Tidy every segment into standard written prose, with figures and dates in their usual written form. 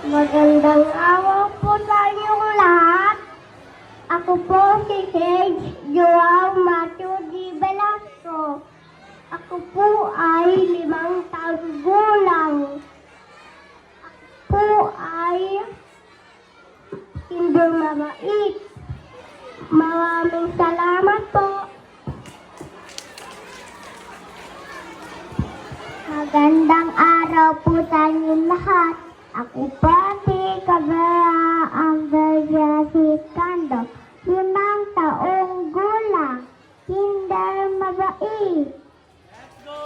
Magandang araw po sa inyong lahat. Ako po si Sage Joao Matthew G. Velasco. Ako po ay 5 taon gulang. Ako po ay hindi mabait. Maraming salamat po. Magandang araw po sa inyong lahat. Ako po si Cabrera Andrea Sicando, 5 taong gulang, kinder mabait. Let's go!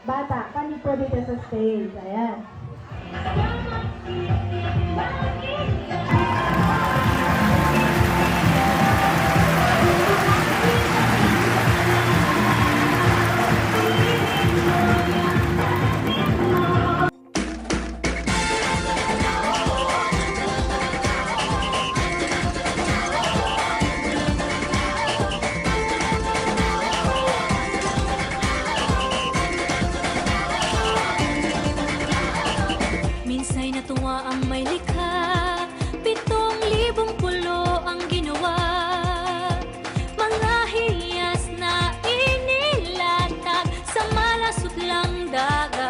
Bata, kami po dito sa stage. Ayan. Minsa'y natuwa ang may likha, 7,000 pulo ang ginawa. Mga hiyas na inilatag sa malasot lang dagat.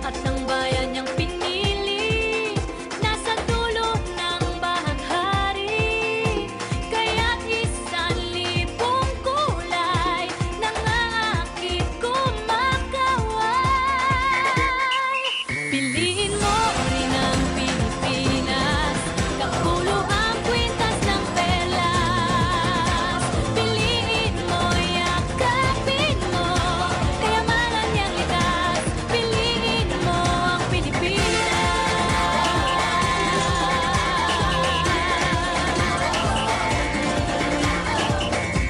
At ang bayan niyang pinili, nasa dulo ng bahaghari. Kaya't 1,000 kulay nangaakit kumakaway. Piliin mo rin ang Pilipinas, kapulo ang kwintas ng perlas. Piliin mo, yakapin mo, kayamanan niyang likas. Piliin mo ang Pilipinas.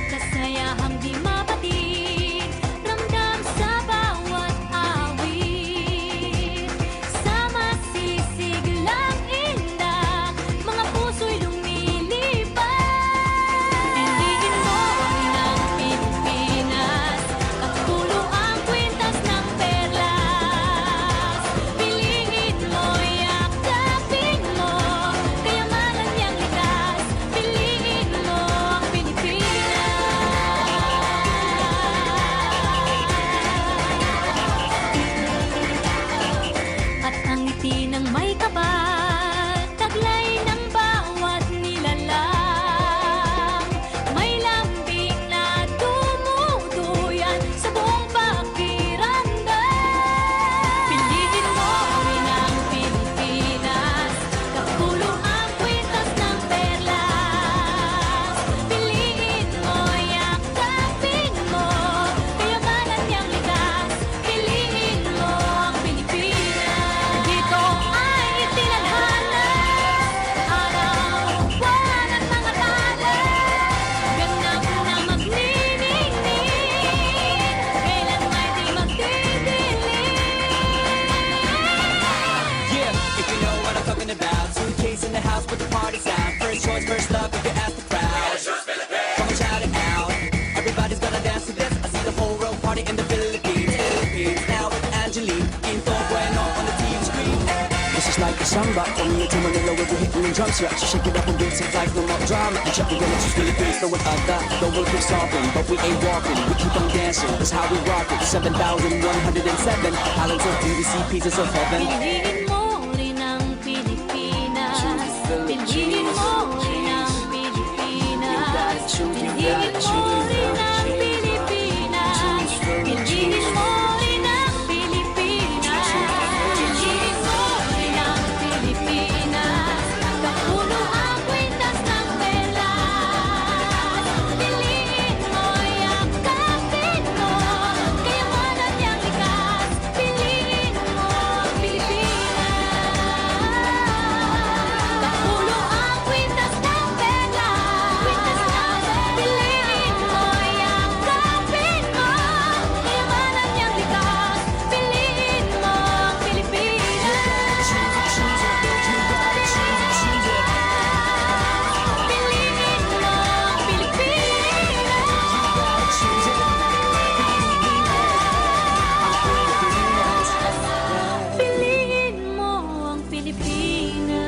Kasayahang di mapatid, ramdam sa bawat awit. Sa masisiglang indak, mga puso'y lumilipad. Piliin mo rin ang Pilipinas, kapulo ang kwintas ng perlas. Piliin mo, yakapin mo, kayamanan niyang likas. Piliin mo ang Pilipinas. At ang ngiti ng may kapal, taglay ng bawat nilalang. May lambing na tumutuyan sa buong pakiramdam. Piliin mo rin ang Pilipinas, kapulo ang kwintas ng perlas. Piliin mo, yakapin mo, kayamanan niyang likas. Piliin mo ang Pilipinas. Dito ay itinadhana, araw-buwan at mga tala. Ganap na magniningning, kailan may di magdidilim. Yeah, if you know what I'm talking about, the party sound. First choice, first love, if you ask the crowd. Come on, shout it out. Everybody's gonna dance to this. I see the whole world party in the Philippines. Now with Angelique, Quinto Bueno on the TV screen. This is like a samba, from here to Manila with the hitting and drums. Yeah, shake it up and beats it like no more drama. And check, we're gonna choose Philippines, no one other. The world keeps talking, but we ain't walking. We keep on dancing, that's how we rock it. 7,107 islands of BBC, pieces of heaven. Piliin mo rin ang Pilipinas. Piliin mo rin ang Pilipinas. Piliin mo rin ang Pilipinas. Piliin mo rin ang Pilipinas. Piliin mo rin ang Pilipinas. Kapulo ang kwintas ng pelas. Piliin mo, yakapin mo. Kayamanan niyang likas. Piliin mo ang Pilipinas. Kapulo ang kwintas ng pelas. Piliin mo, yakapin mo. Kayamanan niyang likas. Piliin mo ang Pilipinas. Piliin mo ang Pilipinas. Piliin mo ang Pilipinas.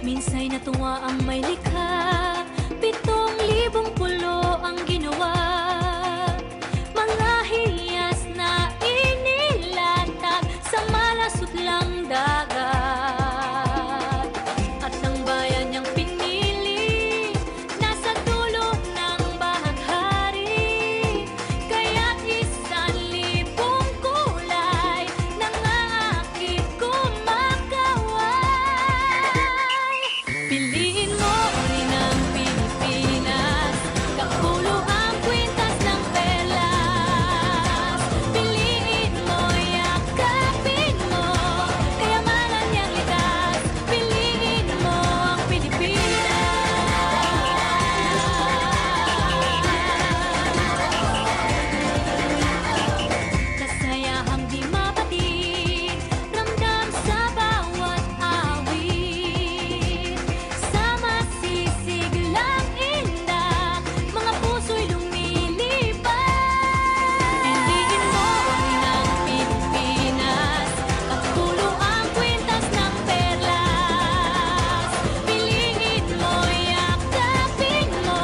Minsa'y natuwa ang may likha, 7,000 pulo ang ginawa. Mga hiyas na inilatag sa malasutlang dagat. At ang bayan niyang pinili, nasa dulo ng bahaghari. Kaya 1,000 kulay nangaakit kumakaway. Piliin mo rin ang Pilipinas. Kapulo ang kwintas ng pelas. Piliin mo, yakapin mo. Kayamanan niyang likas. Piliin mo ang Pilipinas. Kasayahang di mapatid, ramdam sa bawat awit. Sa masisiglang indak, mga puso'y lumilipad. Piliin mo rin ang Pilipinas. Kapulo ang kwintas ng perlas. Piliin mo, yakapin mo.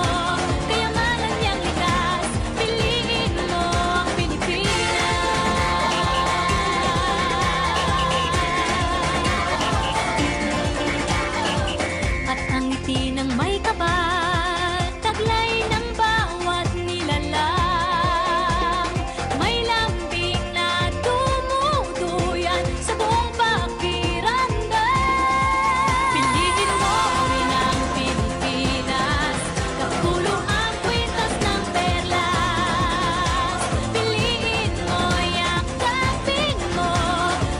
Kayamanan niyang likas. Piliin mo ang Pilipinas. At ang ngiti ng may kapal, taglay ng bawat nilalang. May lambing na dumuduyan sa buong pakiramdam. Piliin mo rin ang Pilipinas. Kapulo ang kwintas ng perlas. Piliin mo, yakapin mo.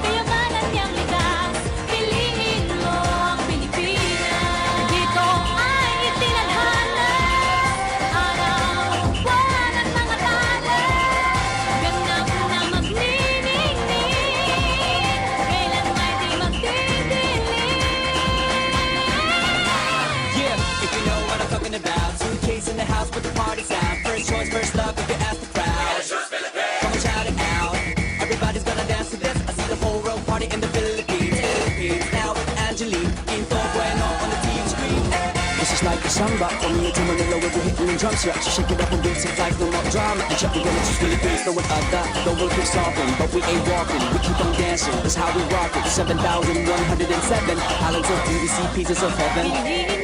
Kayamanan niyang likas. Piliin mo ang Pilipinas. Dito ay itinadhana, araw, buwan at mga tala. Ganap na magniningning, kailan may di magdidilim. Yeah, if you know what I'm talking about. Suitcase in the house with the party sound. First choice, first love, if you ask the crowd. Come on, shout it out. Everybody's gonna dance to this. I see the whole world party in the Philippines. Now with Angelique, Quinto Bueno on the TV screen. This is like a samba, from here to Manila with the hitting and drums. Yeah, shake it up and beats it like no more drama. And check, we're gonna choose Philippines, no one other. The world keeps talking, but we ain't walking. We keep on dancing, that's how we rock it. 7,107 islands of BBC, pieces of heaven. Piliin